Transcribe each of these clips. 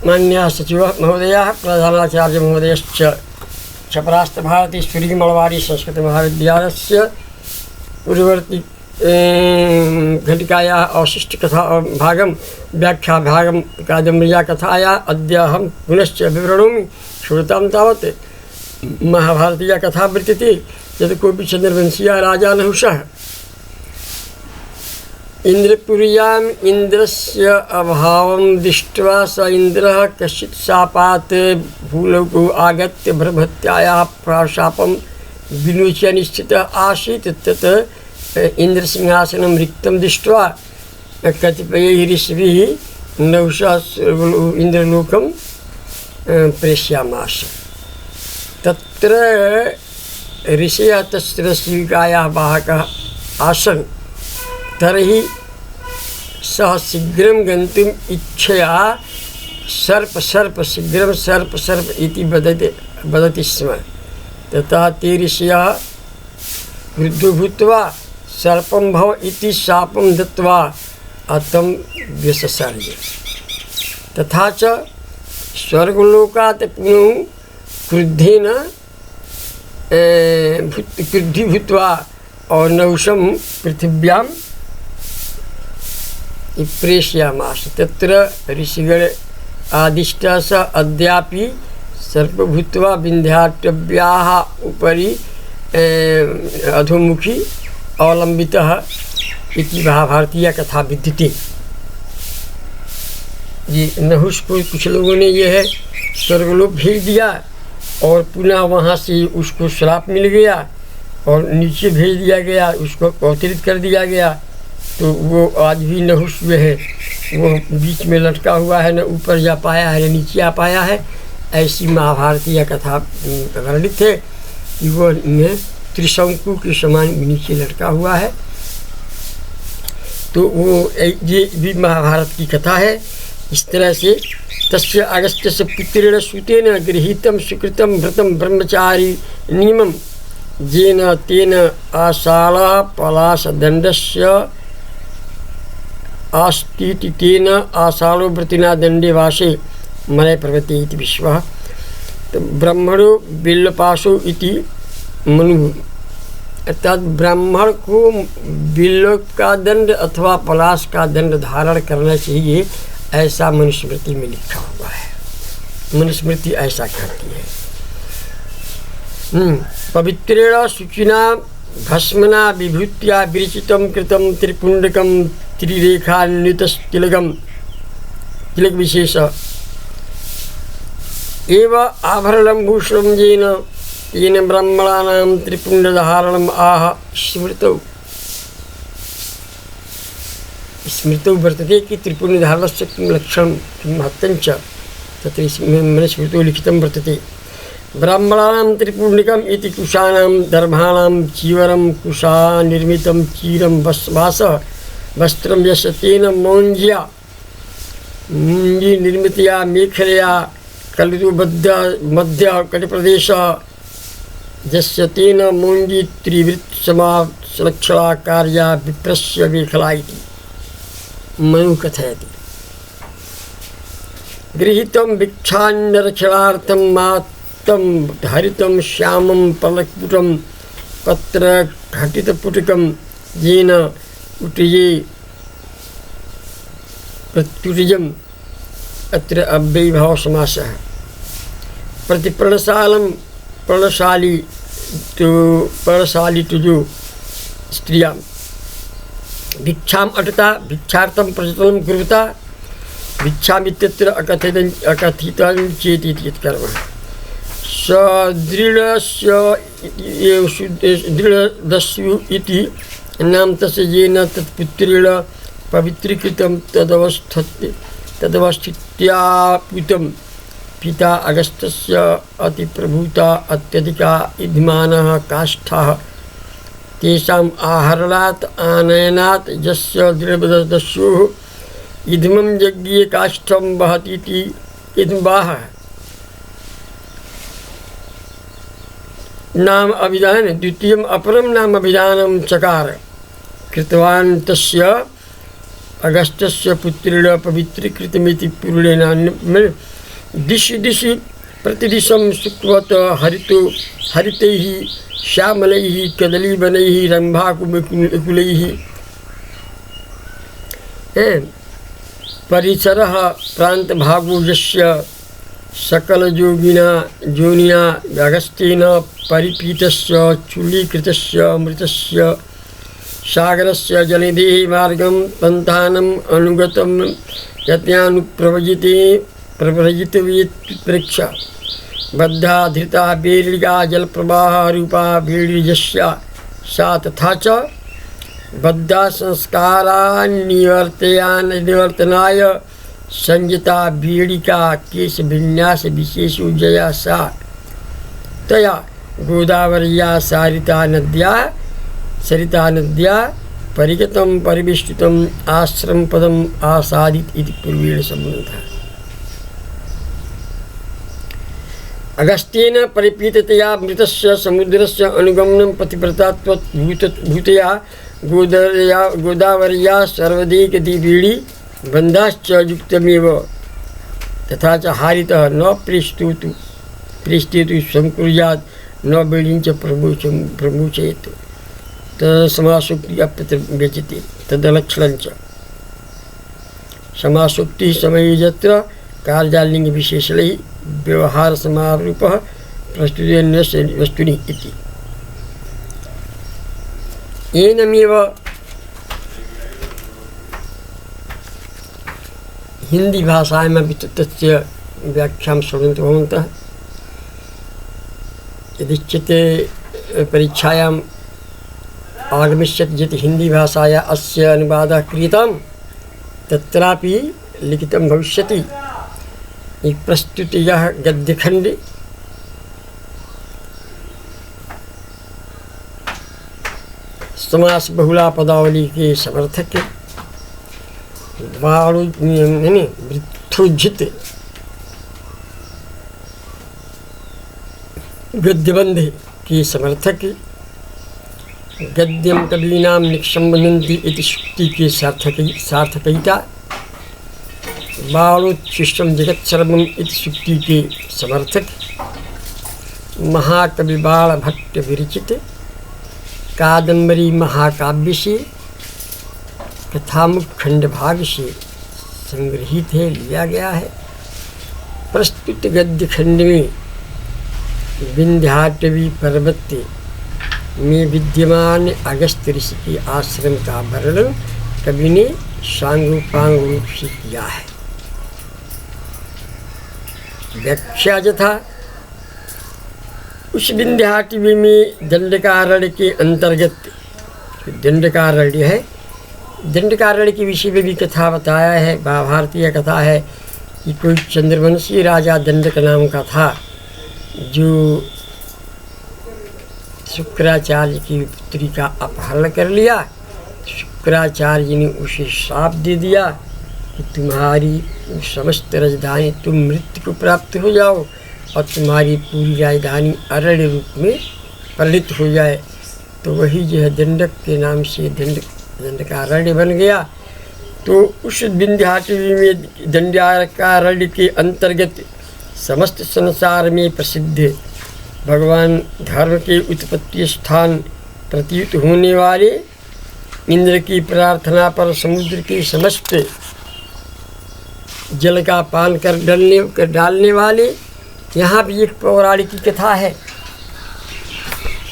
मान्याः सचिवः महोदयाः, प्रधानाचार्य महोदयश्च छपरास्थ भारतीश्वरी मलवाड़ी संस्कृत महाविद्यालयस्य पूर्ववर्ती घटिकायाः अवशिष्ट कथा भागं व्याख्या भागं कादम्बर्या कथाया अद्य अहं पुनश्च विवृणोमि। श्रुतां तावत् महाभारतीया कथा वर्तते यत् कोऽपि चन्द्रवंशीयः राजा नहुषः इंद्रपुर्याम् इंद्रस्य अभावं दृष्ट्वा स इंद्रः कश्चित् शापात् भूलोको आगत्य भ्रभत्यायाः प्राशापं विलोच्य निश्चितः आसीत्। तत् इंद्रसिंहासनं रिक्तं दृष्ट्वा कतिपयैः ऋषिभिः नहुषः इंद्रलोकं प्रेष्यामास। तत्र ऋषयः तस्य शिविकायाः वाहकः आसन्। तर्हि सः शीघ्रं गन्तुम् इच्छया सर्प शीघ्रं सर्प इति वदति स्म। ततः ते ऋषयः क्रुद्धो भूत्वा सर्पं भव इति शापं दत्त्वा तं व्यससार्य। तथा च स्वर्गलोकात् पुनः क्रुद्धेन भूत्वा और नहुषं पृथिव्यां प्रेष्यामास। तत्र ऋषिगण आदिष्टः स अद्यापि सर्पभूत्वा विन्ध्याटव्याः उपरि अधोमुखी अवलम्बितः इति महाभारतीय कथा विद्यते। ये नहुष को कुछ लोगों ने यह है स्वर्गलोक भेज दिया और पुनः वहाँ से उसको श्राप मिल गया और नीचे भेज दिया गया, उसको अवतरित कर दिया गया। तो वो आज भी नहुष जो है वो बीच में लटका हुआ है, न ऊपर जा पाया है न नीचे आ पाया है। ऐसी महाभारतीय कथा वर्णित है कि वो त्रिशंकु के समान नीचे लटका हुआ है। तो वो ये भी महाभारत की कथा है। इस तरह से तस्य अगस्त्यस्य पुत्रेण सूतेन गृहीतं सुकृतं व्रतं ब्रह्मचारी नियमं येन तेन आशालः पलाशदण्डस्य आस्तीति तेन आशालो व्रतिना दण्डे वासे मलय पर्वते इति विश्वः। तो ब्राह्मणो बिल्लपाशो इति मनु, अर्थात ब्राह्मण को बिल्ल का दंड अथवा पलाश का दंड धारण करना चाहिए, ऐसा मनुस्मृति में लिखा हुआ है। मनुस्मृति ऐसा कहती है। पवित्रेण शुचिना भस्मना विभूत्या विरचितं कृतं त्रिपुण्डकं त्रिरेखान्वितस्तिलकं तिलक विशेष एव आभरणं भूषणं येन ब्राह्मणानां त्रिपुण्डधारणम् आह स्मृतौ वर्तते कि त्रिपुण्डधारणस्य किं लक्षणं किं महत्त्वं च तत्र मनुस्मृतौ लिखितं वर्तते। ब्राह्मणानां त्रिपुण्डिकम् इति कुशानां दर्भाणां चीवरं कुशा निर्मितं चीरं वस्त्रं यस्य तेन मौञ्ज्या निर्मितया मेखलया कलितुबद्ध मध्य कटिप्रदेशः यस्य तेन मौञ्जी त्रिवृत्तसमालक्षणा कार्या विप्रस्य मेखला इति मनु कथयति। गृहीतं भिक्षान्नरक्षणार्थं मातं हरितं श्यामं पलकपुटं पत्रघटितपुटकं येन उटिये प्रत्युटिजम् अत्र अव्ययीभावसमासः। प्रतिपर्णशालं पर्णशाली टुजो स्त्रियां भिक्षाम् अटता भिक्षार्थं प्रचलनं कुरुता भिक्षामित्यत्र अकथितं चेत् इति कर्म दृढदस्यु इति नाम तस्य येन तत्पुत्रेण पवित्रीकृतं तदवस्थित्यापुतं पिता अगस्त्यस्य अतिप्रभूता अत्यधिका इद्मानः काष्ठाः तेषाम् आहरणात् आनयनात् यस्य दृढदस्योः इदमं यज्ञे काष्ठं वहतीति इदम्बाह नाम अभिधान द्वितीयम् अपरं नाम अभिधानं चकार कृतवान् तस्य अगस्त्यस्य पुत्रेण पवित्रीकृतमिति पुरुषेण दिशि दिशि प्रतिदिशं सुकृत हरितैः श्यामलैः कदलीवनैः रम्भाकुलैः परिसरः प्रान्तभागो यस्य सकलयोगिना अगस्त्येन परिपीतस्य चूलीकृतस्य मृतस्य सागरस्य जलनिधेः मार्गं पन्थानम् अनुगतं प्रव्रजितवेत्प्रेक्षा बद्धा धृता बेलिका जलप्रवाह रूपा बेलिजस्या सा तथा च बद्धा संस्कारान्निवर्तनाय संजिता बेलिका केश विन्यास विशेषोजया सा तया गोदावर्या सरिता नद्या परिगतं परिवेष्टितम् आश्रमपदम् आसादित इति पूर्वेण सम्बन्धः। अगस्त्येन परिपीततया मृतस्य समुद्रस्य अनुगमनं पतिव्रतात्वभूतया गोदावर्या सर्वदैकदिवेणी बन्धाश्च युक्तमेव तथा च हारितः न प्रेष्टेतु संकुर्यात् न वेणीं च प्रमोचयेत् तदसमासोक्ति अप्रतिव्यज्यते तदलक्षणं च समासोक्तिः समये यत्र कार्यालिङ्गविशेषणैः व्यवहारसमारूपः प्रस्तुतेन्यस्य वस्तुनि इति। येनमेव हिंदी भाषायामपि तस्य व्याख्यां शृण्वन्तु भवन्तः। यदिच्छते परीक्षायाम् आगमिष्यति यत् हिंदी भाषाया अस्य अनुवादः क्रियतां तत्रापि लिखितं भविष्यति। प्रस्तुतियः गद्यखण्डे समास बहुला पदावली के समर्थक वृथोज्जित गद्यबंध के समर्थक गद्यम कवीनां निक्षम्बनन्ति इति सूक्ति के सार्थकयिता बालोच्छिष्टं जगत्सर्वम् इति सूक्ति के समर्थक महाकवि बाल भट्ट विरचित कादम्बरी महाकाव्य से कथामुख खंड भाग से संग्रहित है, लिया गया है। प्रस्तुत गद्य खंड में विंध्याटवी पर्वत में विद्यमान अगस्त्य ऋषि के आश्रम का वर्णन कवि ने सांगोपांग रूप से किया है। व्याख्या यथा उस विंध्याटवी में दंडकारण्य के अंतर्गत दंडकारण्य है। दंडकारण्य के विषय में भी कथा बताया है। महाभारतीय कथा है कि कोई चंद्रवंशी राजा दंडक नाम का था जो शुक्राचार्य की पुत्री का अपहरण कर लिया। शुक्राचार्य ने उसे श्राप दे दिया कि तुम्हारी समस्त राजधानी तुम मृत्यु को प्राप्त हो जाओ और तुम्हारी पूरी राजधानी अरण्य रूप में परिणित हो जाए। तो वही जो है दंडक के नाम से दंडकारण्य बन गया। तो उस विंध्याटवी में दंडकारण्य के अंतर्गत समस्त संसार में प्रसिद्ध भगवान धर्म के उत्पत्ति स्थान प्रतीत होने वाले इंद्र की प्रार्थना पर समुद्र के समस्त जल का पान कर डालने वाले, यहाँ भी एक पौराणिक की कथा है।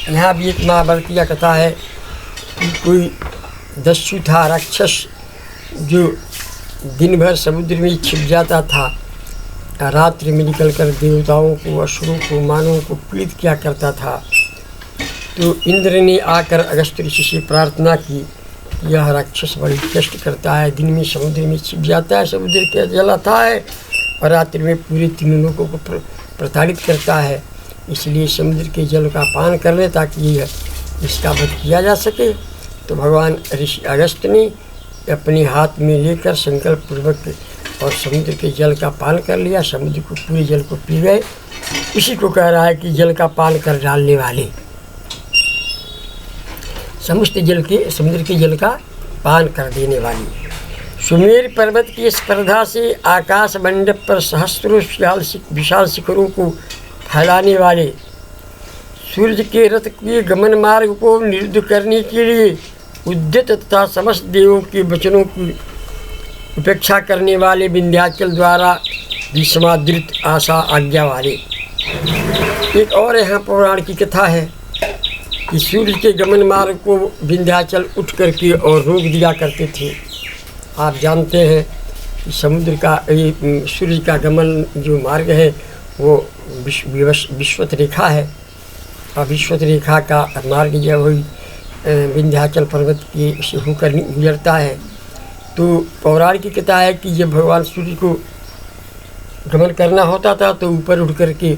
यहाँ भी एक महाभारतीय कथा है कि कोई दस्यु था राक्षस जो दिन भर समुद्र में छिप जाता था, रात्रि में निकलकर देवताओं को, असुरों को, मानवों को पीड़ित किया करता था। तो इंद्र ने आकर अगस्त्य ऋषि से प्रार्थना की, यह राक्षस बड़ी कष्ट करता है, दिन में समुद्र में छिप जाता है, समुद्र के जल आता है और रात्रि में पूरे तीनों लोगों को प्रताड़ित करता है। इसलिए समुद्र के जल का पान कर ले ताकि इसका वध किया जा सके। तो भगवान ऋषि अगस्त्य ने अपने हाथ में लेकर संकल्प पूर्वक और समुद्र के जल का पान कर लिया। समुद्र को पूरे जल को पी गए। इसी को कह रहा है कि जल का पान कर डालने वाले, समस्त समुद्र के जल का पान कर देने वाली। सुमेर पर्वत की स्पर्धा से आकाश मंडप पर सहस्त्रों विशाल शिखरों को फैलाने वाले सूर्य के रथ के गमन मार्ग को निरुद्ध करने के लिए उद्यत तथा समस्त देवों के वचनों की उपेक्षा करने वाले विंध्याचल द्वारा विस्मादृत आशा आज्ञा वाले। एक और यहाँ पुराण की कथा है कि सूर्य के गमन मार्ग को विंध्याचल उठ करके और रोक दिया करते थे। आप जानते हैं कि समुद्र का सूर्य का गमन जो मार्ग है वो विश्वत रेखा है, और विश्वत रेखा का मार्ग जो वही विंध्याचल पर्वत की से होकर गुजरता है। तो पौराण की कथा है कि जब भगवान सूर्य को गमन करना होता था तो ऊपर उठ करके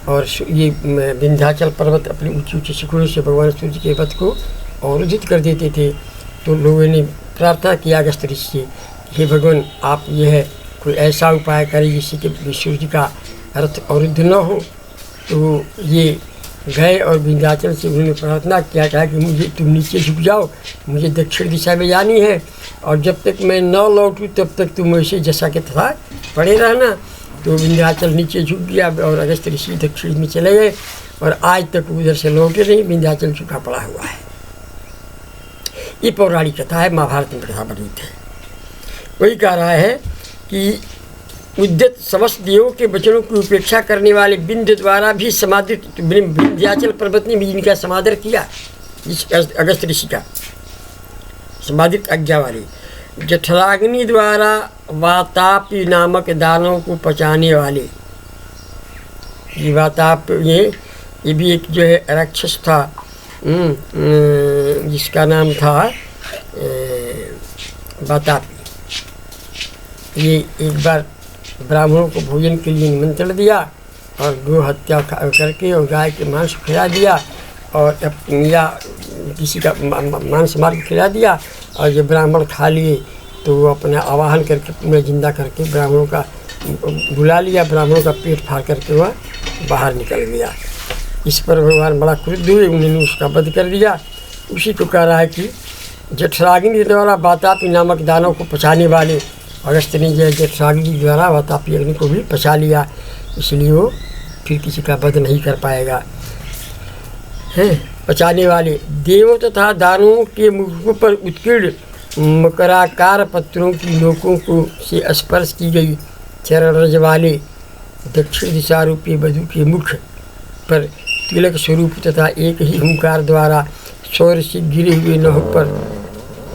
और ये विंध्याचल पर्वत अपने ऊंचे ऊंचे शिखरों से भगवान सूर्य के पथ को अवरोधित कर देते थे। तो लोगों ने प्रार्थना किया अगस्त ऋषि से, हे भगवान आप यह कोई ऐसा उपाय करें जिससे कि सूर्य का रथ अवरुद्ध न हो। तो ये गए और विंध्याचल से उन्होंने प्रार्थना किया, कहा कि मुझे तुम नीचे झुक जाओ, मुझे दक्षिण दिशा में जानी है, और जब तक मैं न लौटूँ तब तक तुम ऐसे जैसा के था पड़े रहना। तो विंध्याचल नीचे झुक गया और अगस्त ऋषि दक्षिण में चले गए, और आज तक उधर से लौटे नहीं, विंध्याचल झुका पड़ा हुआ है। ये पौराणिक कथा है, महाभारत में कथा बनी थी। वही कह रहा है कि उद्यत समस्त देवों के वचनों की उपेक्षा करने वाले विंध्य द्वारा भी समादृत विंध्याचल पर्वत ने भी इनका समादर किया, इस अगस्त ऋषि का समादृत आज्ञा वाली। जठराग्नि द्वारा वातापी नामक दानों को पचाने वाले, ये वाताप ये भी एक जो है राक्षस था, जिसका नाम था वातापी। ये एक बार ब्राह्मणों को भोजन के लिए निमंत्रण दिया और गो हत्या करके और गाय के मांस खिला दिया, और या किसी का मांस मार के खिला दिया, और जब ब्राह्मण खा लिए तो वो अपना आवाहन करके पूरा जिंदा करके ब्राह्मणों का बुला लिया, ब्राह्मणों का पेट फाड़ करके वह बाहर निकल गया। इस पर भगवान बड़ा क्रुद्ध हुए, उन्होंने उसका वध कर दिया। उसी को कह रहा है कि जठराग्नि द्वारा वातापी नामक दानों को पचाने वाले अगस्त ने जो जठराग्नि द्वारा वातापी अग्नि को भी पचा लिया, इसलिए वो फिर किसी का वध नहीं कर पाएगा। हैं पचाने वाले देवों तथा दानवों के मुखों पर उत्कीर्ण मकराकार पत्रों की नोकों को से स्पर्श की गई चरण रज वाले दक्षिण दिशा रूपी वधु के मुख पर तिलक स्वरूप तथा एक ही हुंकार द्वारा सौर से गिरे हुए नभ पर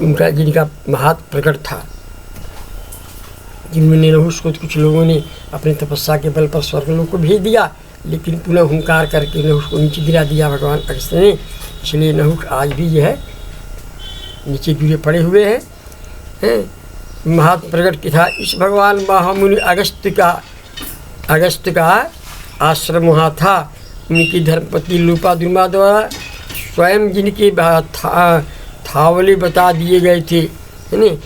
उनका जिनका महात प्रकट था, जिनमें नहुष को कुछ लोगों ने अपनी तपस्या के बल पर स्वर्गलोक को भेज दिया, लेकिन पुनः हुंकार करके नहुष को नीचे गिरा दिया भगवान अगस्त ने। इसलिए नहुष आज भी यह है नीचे गिरे पड़े हुए हैं। महात्म प्रकट की था। इस भगवान महामुनि अगस्त का आश्रम वहाँ था। उनकी धर्मपत्नी लोपादुमा द्वारा स्वयं जिनके थावले बता दिए गए थे, है ना,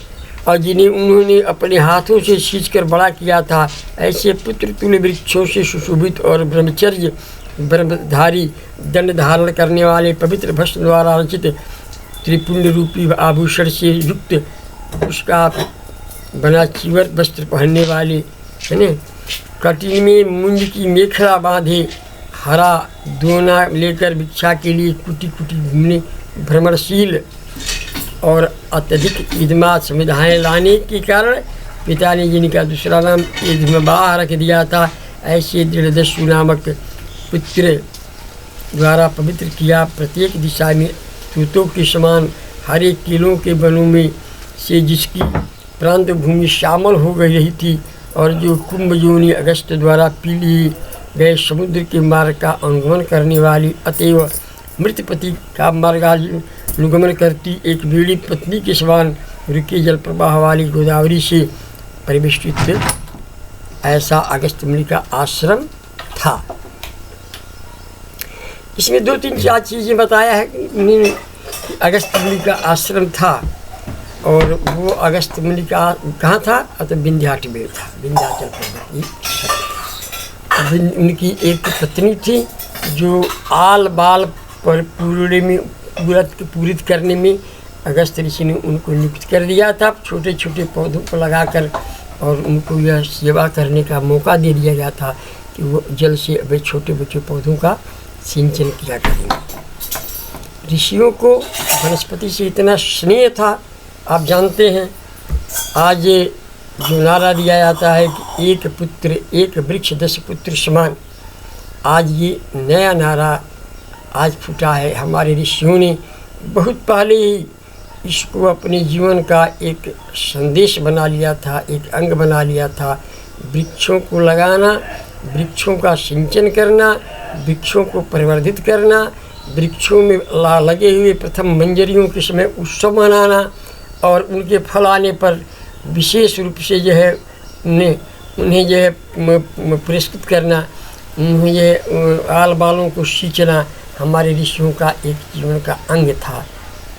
और जिन्हें उन्होंने अपने हाथों से सींचकर बड़ा किया था, ऐसे पुत्र तुल्य वृक्षों से सुशोभित और ब्रह्मचर्य ब्रह्मधारी दंड धारण करने वाले पवित्र भस्म द्वारा रचित त्रिपुंड रूपी आभूषण से युक्त उसका बना चीवर वस्त्र पहनने वाले, है ना, कटिन में मुंज की मेखला बांधे हरा दोना लेकर भिक्षा के लिए कुटी कुटी घूमने भ्रमणशील और अत्यधिक विद्यमान संविधाएँ लाने के कारण पिता ने जिनका दूसरा नाम यज्ञबाह रख दिया था, ऐसे दृढ़दस्यु नामक पुत्र द्वारा पवित्र किया। प्रत्येक दिशा में तूतों के समान हरे किलों के वनों में से जिसकी प्रांत भूमि शामिल हो गई रही थी, और जो कुंभ योनि अगस्त द्वारा पी लिए गए समुद्र के मार्ग का अनुगमन करने वाली अतएव मृतपति का मार्गानुगमन करती एक बीड़ी पत्नी के समान रुके जल प्रवाह वाली गोदावरी से परिवेष्टित ऐसा अगस्त मुनि का आश्रम था। इसमें 2-3-4 चीज़ें बताया है कि अगस्त मुनि का आश्रम था, और वो अगस्त मुनि का कहाँ था, तो विंध्याचल में था, विंध्याचल पर्वत। उनकी एक पत्नी थी जो आल बाल पर पूरित करने में अगस्त ऋषि ने उनको नियुक्त कर दिया था। छोटे छोटे पौधों को लगाकर और उनको यह सेवा करने का मौका दे दिया गया था कि वो जल से वे छोटे बच्चे पौधों का सिंचन किया करेंगे। ऋषियों को वनस्पति से इतना स्नेह था, आप जानते हैं। आज जो नारा दिया जाता है कि एक पुत्र एक वृक्ष 10 पुत्र समान, आज ये नया नारा आज फूटा है। हमारे ऋषियों ने बहुत पहले ही इसको अपने जीवन का एक संदेश बना लिया था, एक अंग बना लिया था। वृक्षों को लगाना, वृक्षों का सिंचन करना, वृक्षों को परिवर्धित करना, वृक्षों में लगे हुए प्रथम मंजरियों के समय उत्सव मनाना और उनके फल आने पर विशेष रूप से जो है उन्हें जो है पुरस्कृत करना, उन्हें ये आल बालों को सींचना हमारे ऋषियों का एक जीवन का अंग था।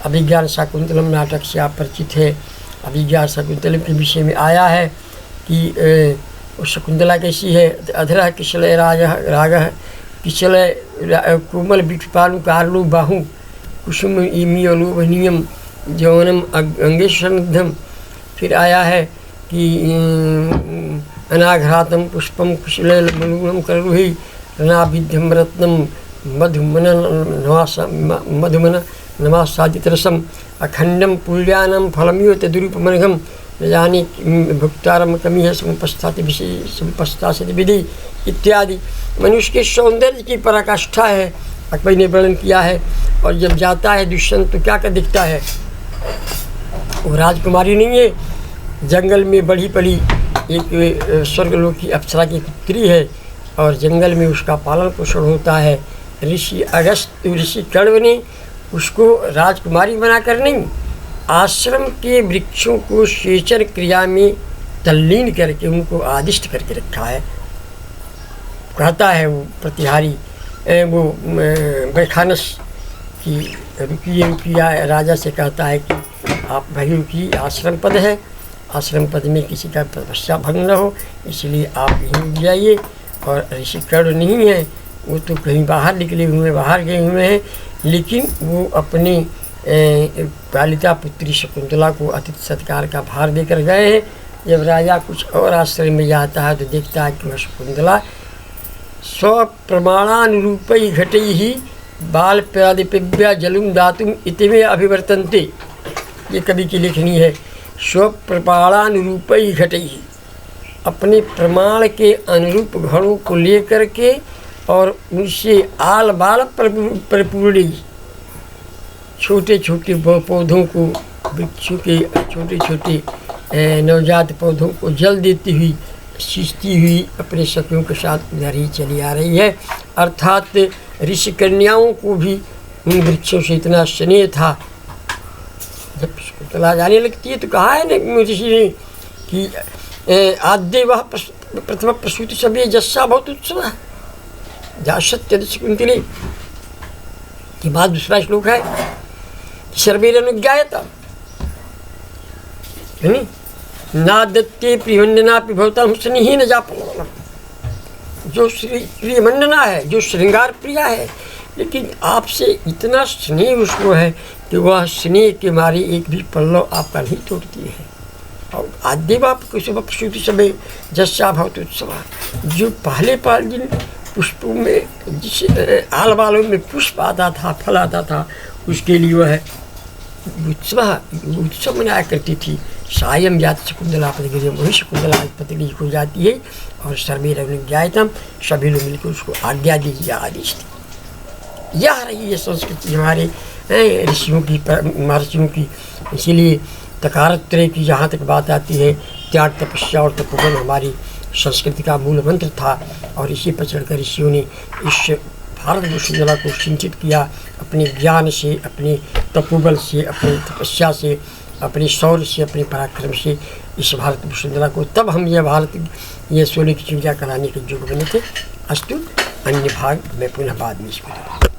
अभिज्ञान शाकुंतलम नाटक से आप परिचित है। अभिज्ञान शाकुंतलम के विषय में आया है कि शकुंतला कैसी है। अधरः किशलय रागः किशलय कोमल बिटपालु कारलु बाहु कुसुम इमियोलोभनीयम यौवनम अंगेशनद्धम। फिर आया है कि अनाघ्रातम पुष्पम कुशलय मलूलम करुहि रणाभिध्यम रत्नम मधुमन नमासादितरसम अखंडम पुल्यानम फलमियो तदुरूपमनघम न जाने भुक्तारम कमी है समुपस्तासित विधि इत्यादि। मनुष्य के सौंदर्य की पराकाष्ठा है, अकबर ने वर्णन किया है। और जब जाता है दुष्यंत तो क्या दिखता है, वो राजकुमारी नहीं है, जंगल में बड़ी बड़ी एक स्वर्गलोक की अप्सरा की पुत्री है और जंगल में उसका पालन पोषण होता है। ऋषि कण्व ने उसको राजकुमारी बनाकर नहीं, आश्रम के वृक्षों को सेचन क्रिया में तल्लीन करके उनको आदिष्ट करके रखा है। कहता है वो प्रतिहारी वो बैखानस की रुकिए राजा से कहता है कि आप भाई रुकिए, आश्रम पद है, आश्रम पद में किसी का तपस्या भंग न हो, इसलिए आप यहीं जाइए। और ऋषि कण्व नहीं है, वो तो कहीं बाहर निकले हुए, बाहर गए हुए हैं, लेकिन वो अपनी पालिता पुत्री शकुंतला को अतिथि सत्कार का भार देकर गए हैं। जब राजा कुछ और आश्रम में जाता है तो देखता है कि वह शकुंतला स्वप्रमाणानुरूपै घटैः बालप्रादिपिभ्य जलुम दातुम इतिमे अभिवर्तन्ते। ये कवि की लेखनी है। स्वप्रमाणानुरूपै घटैः, अपने प्रमाण के अनुरूप घड़ों को लेकर के और उनसे आल बाल परिपूर्ण छोटे छोटे पौधों को, वृक्षों के छोटे छोटे नवजात पौधों को जल देती हुई, सींचती हुई अपने सखियों के साथ उधर ही चली आ रही है। अर्थात ऋषि कन्याओं को भी उन वृक्षों से इतना स्नेह था। जब शकुंतला जाने लगती है तो कहा है ना ऋषि ने कि आद्य वह प्रथम प्रसूति सभी जस्सा बहुत उत्सव जा सत्य शकुंतले के बाद दूसरा श्लोक है सर्वेर अनुज्ञायता नादत्ते प्रियवंदना पिभवता स्नेही न जापन। जो प्रिय वंदना है, जो श्रृंगार प्रिया है, लेकिन आपसे इतना स्नेह उसको है कि वह स्नेह के मारे एक भी पल्लव आपका नहीं तोड़ती है। और आद्य बाप कुसुम प्रसूति समय जस्सा भवत उत्सव, जो पहले दिन पुष्पों में जिस आल बालों में पुष्प आता था, फल आता था, उसके लिए वह उत्सव मनाया करती थी। सायं जात शकुंतला पदगिरी, वही शकुंतला पदगिरी को जाती है और सर्वे रविज्ञायतम, सभी लोग मिलकर उसको आज्ञा दी, आदेश दी। यह रही है संस्कृति हमारे ऋषियों की, महर्षियों की। इसीलिए तकारत्रय की जहाँ तक बात आती है, त्याग तपस्या और तपोवन हमारी संस्कृति का मूल मंत्र था। और इसी पर चढ़कर ऋषियों ने इस भारत वसुंधरा को सिंचित किया अपने ज्ञान से, अपने तपोबल से, अपनी तपस्या से, अपने शौर्य से, अपने पराक्रम से इस भारत वसुंधरा को। तब हम ये सोने की चिड़िया कराने के योग्य बने थे। अस्तु, अन्य भाग में पुनः बाद में इसको